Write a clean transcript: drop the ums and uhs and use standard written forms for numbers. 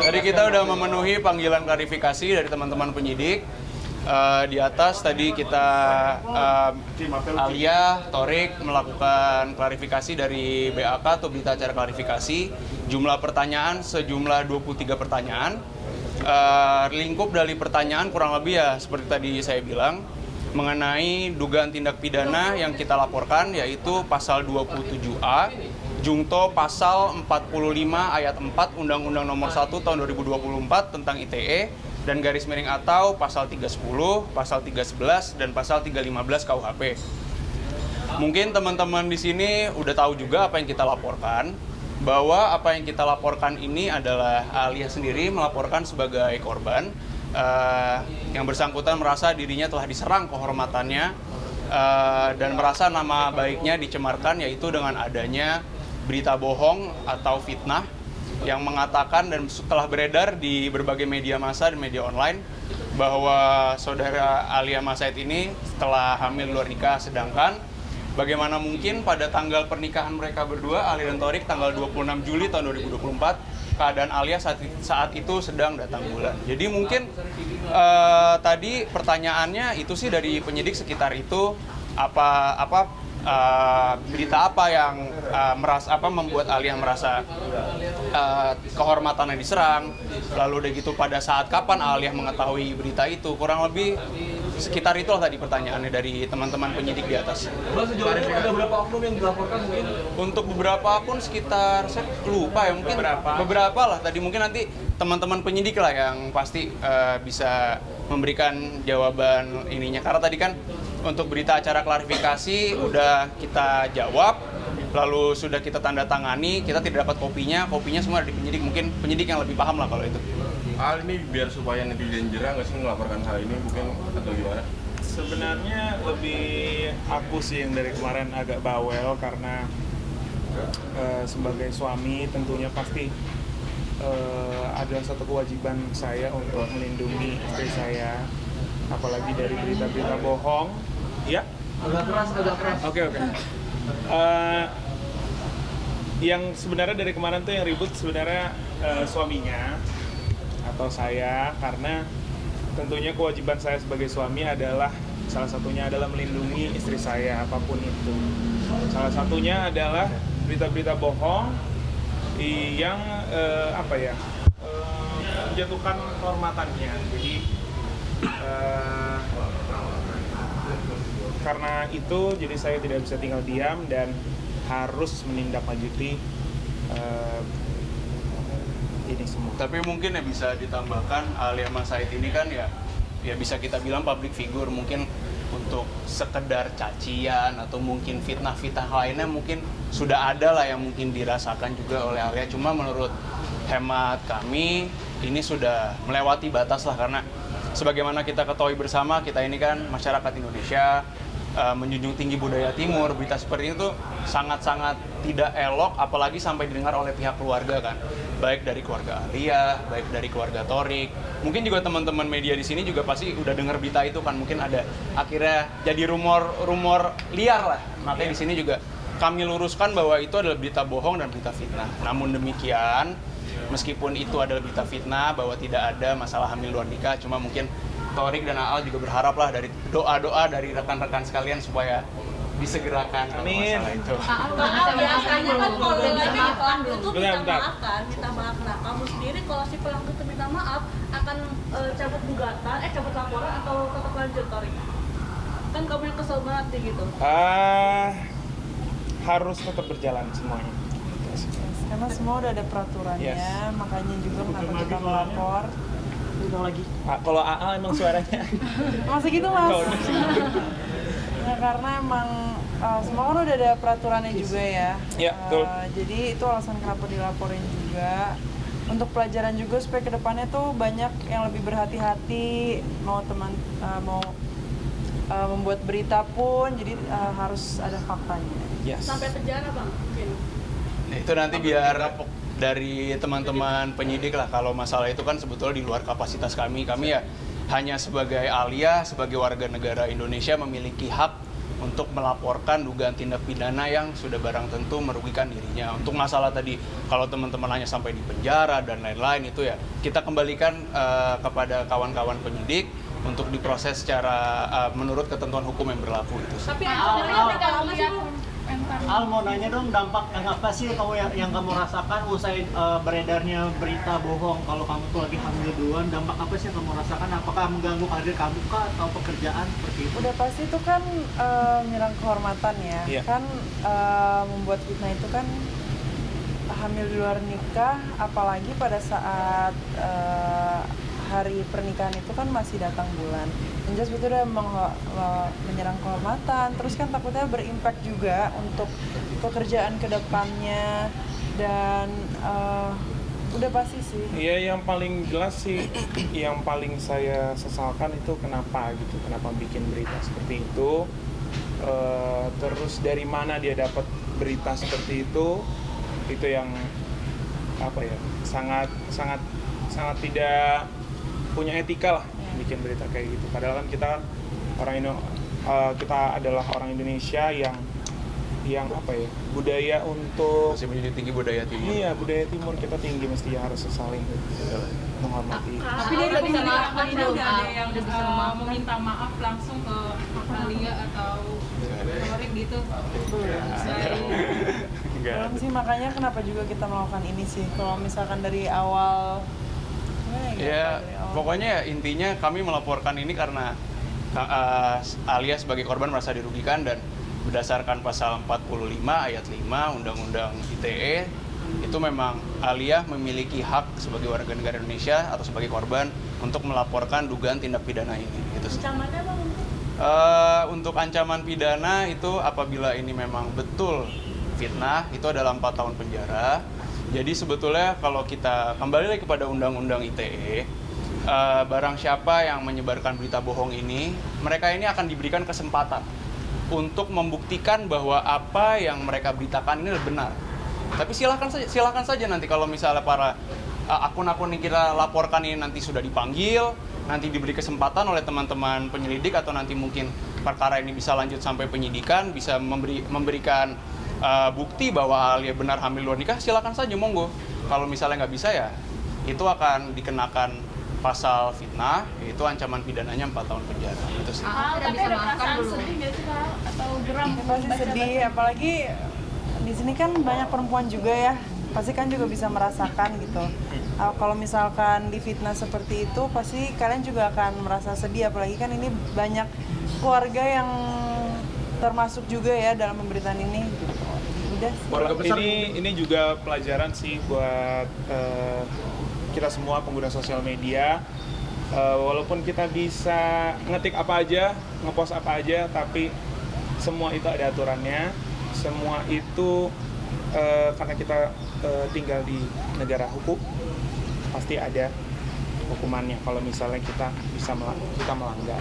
Tadi kita udah memenuhi panggilan klarifikasi dari teman-teman penyidik. Di atas tadi kita Alia, Thorik melakukan klarifikasi dari BAK atau berita acara klarifikasi. Jumlah pertanyaan sejumlah 23 pertanyaan. Lingkup dari pertanyaan kurang lebih ya seperti tadi saya bilang mengenai dugaan tindak pidana yang kita laporkan, yaitu pasal 27A, Jungto pasal 45 ayat 4 Undang-Undang Nomor 1 Tahun 2024 tentang ITE, dan garis miring atau pasal 310, pasal 311, dan pasal 315 KUHP. Mungkin teman-teman di sini udah tahu juga apa yang kita laporkan, bahwa apa yang kita laporkan ini adalah Alia sendiri melaporkan sebagai korban. Yang bersangkutan merasa dirinya telah diserang kehormatannya dan merasa nama baiknya dicemarkan, yaitu dengan adanya berita bohong atau fitnah yang mengatakan dan setelah beredar di berbagai media massa dan media online bahwa saudara Alia Mas Said ini setelah hamil luar nikah, sedangkan bagaimana mungkin pada tanggal pernikahan mereka berdua, Alia dan Thorik, tanggal 26 Juli tahun 2024, keadaan Alia saat itu sedang datang bulan. Jadi mungkin tadi pertanyaannya itu sih dari penyidik sekitar itu, berita apa yang membuat Alia merasa kehormatannya diserang, lalu udah gitu pada saat kapan Alia mengetahui berita itu, kurang lebih sekitar itulah tadi pertanyaannya dari teman-teman penyidik di atas. Sejauh ini ada berapa oknum yang dilaporkan mungkin? Untuk beberapa akun sekitar, saya lupa ya, mungkin beberapa lah. Tadi mungkin nanti teman-teman penyidik lah yang pasti bisa memberikan jawaban ininya. Karena tadi kan untuk berita acara klarifikasi udah kita jawab, lalu sudah kita tanda tangani, kita tidak dapat kopinya semua ada di penyidik. Mungkin penyidik yang lebih paham lah kalau itu. Hal ini biar supaya netizen jerah nggak sih melaporkan hal ini mungkin atau gimana? Sebenarnya lebih aku sih yang dari kemarin agak bawel karena sebagai suami tentunya pasti adalah satu kewajiban saya untuk melindungi istri saya, apalagi dari berita-berita bohong. Ya? Agak keras. Oke. Yang sebenarnya dari kemarin tuh yang ribut sebenarnya suaminya atau saya, karena tentunya kewajiban saya sebagai suami adalah salah satunya adalah melindungi istri saya apapun itu. Salah satunya adalah berita-berita bohong yang menjatuhkan kehormatannya. Jadi karena itu jadi saya tidak bisa tinggal diam dan harus menindaklanjuti ini semua. Tapi mungkin ya bisa ditambahkan, Alia Mas Said ini kan ya bisa kita bilang public figure, mungkin untuk sekedar cacian atau mungkin fitnah-fitnah lainnya mungkin sudah ada lah yang mungkin dirasakan juga oleh Alia. Cuma menurut hemat kami ini sudah melewati batas lah, karena sebagaimana kita ketahui bersama, kita ini kan masyarakat Indonesia menjunjung tinggi budaya timur. Berita seperti itu sangat-sangat tidak elok, apalagi sampai didengar oleh pihak keluarga kan, baik dari keluarga Alia, baik dari keluarga Thorik. Mungkin juga teman-teman media di sini juga pasti udah dengar berita itu kan, mungkin ada akhirnya jadi rumor liar lah. Makanya di sini juga kami luruskan bahwa itu adalah berita bohong dan berita fitnah. Namun demikian, meskipun itu adalah berita fitnah bahwa tidak ada masalah hamil luar nikah, cuma mungkin Thorik dan Aal juga berharap lah dari doa-doa dari rekan-rekan sekalian supaya disegerakan masalah itu. Biasanya kan kalau lagi pelaku itu minta Bentar. maaf kan, minta maaf. Nah, kamu sendiri kalau si pelaku itu minta maaf akan cabut gugatan, cabut laporan atau tetap lanjut, Thorik? Kan kamu yang kesel banget nih gitu. Harus tetap berjalan semuanya. Karena semua udah ada peraturannya, makanya juga kenapa kita melapor. Kalau AA emang suaranya Masih gitu mas? Nah, karena emang semua kan udah ada peraturannya juga ya. Iya, betul. Jadi itu alasan kenapa dilaporin juga. Untuk pelajaran juga supaya kedepannya tuh banyak yang lebih berhati-hati, mau membuat berita pun, jadi harus ada faktanya. Yes. Sampai penjara bang, mungkin. Nah, itu nanti biar dari teman-teman penyidik lah, kalau masalah itu kan sebetulnya di luar kapasitas kami ya hanya sebagai Alia, sebagai warga negara Indonesia memiliki hak untuk melaporkan dugaan tindak pidana yang sudah barang tentu merugikan dirinya. Untuk masalah tadi, kalau teman-teman hanya sampai di penjara dan lain-lain, itu ya kita kembalikan kepada kawan-kawan penyidik untuk diproses secara menurut ketentuan hukum yang berlaku itu. Tapi berapa lama sih Bu? Al, mau nanya dong, dampak apa sih yang kamu rasakan usai beredarnya berita bohong kalau kamu tuh lagi hamil duluan? Dampak apa sih yang kamu rasakan? Apakah mengganggu karir kamu kah atau pekerjaan seperti itu? Udah pasti itu kan menyerang kehormatan ya. Iya. Kan membuat fitnah itu kan hamil di luar nikah, apalagi pada saat hari pernikahan itu kan masih datang bulan. Yang jelas itu udah menyerang kehormatan, terus kan takutnya berimpact juga untuk pekerjaan ke depannya, dan udah pasti sih. Iya, yang paling jelas sih, yang paling saya sesalkan itu kenapa bikin berita seperti itu. Terus dari mana dia dapat berita seperti itu yang sangat tidak punya etika lah bikin berita kayak gitu. Padahal kan kita adalah orang Indonesia yang budaya untuk Masih menjadi tinggi budaya timur. Iya, budaya timur kita tinggi, mesti harus saling menghormati. Tapi dari pemerintahan ini udah ada yang meminta maaf langsung ke Alia atau Torik gitu? Belum sih, makanya kenapa juga kita melakukan ini sih. Kalau misalkan dari awal, Ya, pokoknya ya intinya kami melaporkan ini karena Alia sebagai korban merasa dirugikan, dan berdasarkan pasal 45 ayat 5 Undang-Undang ITE itu memang Alia memiliki hak sebagai warga negara Indonesia atau sebagai korban untuk melaporkan dugaan tindak pidana ini. Gitu sih. Ancamannya Bang? Untuk ancaman pidana itu apabila ini memang betul fitnah itu adalah 4 tahun penjara. Jadi sebetulnya kalau kita kembali lagi kepada Undang-Undang ITE, barang siapa yang menyebarkan berita bohong ini, mereka ini akan diberikan kesempatan untuk membuktikan bahwa apa yang mereka beritakan ini benar. Tapi silakan saja nanti kalau misalnya para akun-akun yang kita laporkan ini nanti sudah dipanggil, nanti diberi kesempatan oleh teman-teman penyelidik, atau nanti mungkin perkara ini bisa lanjut sampai penyidikan, bisa memberikan bukti bahwa Alia benar hamil luar nikah, silakan saja, monggo. Kalau misalnya nggak bisa, ya itu akan dikenakan pasal fitnah, yaitu ancaman pidananya 4 tahun penjara. Itu sih. Tapi ada perasaan sedih nggak sih Kak? Atau geram? pasti sedih, apalagi di sini kan banyak perempuan juga ya, pasti kan juga bisa merasakan gitu. Kalau misalkan difitnah seperti itu, pasti kalian juga akan merasa sedih, apalagi kan ini banyak keluarga yang termasuk juga ya dalam pemberitaan ini. Udah. Ini juga pelajaran sih buat kita semua pengguna sosial media. Walaupun kita bisa ngetik apa aja, ngepost apa aja, tapi semua itu ada aturannya. Semua itu karena kita tinggal di negara hukum, pasti ada hukumannya kalau misalnya kita melanggar.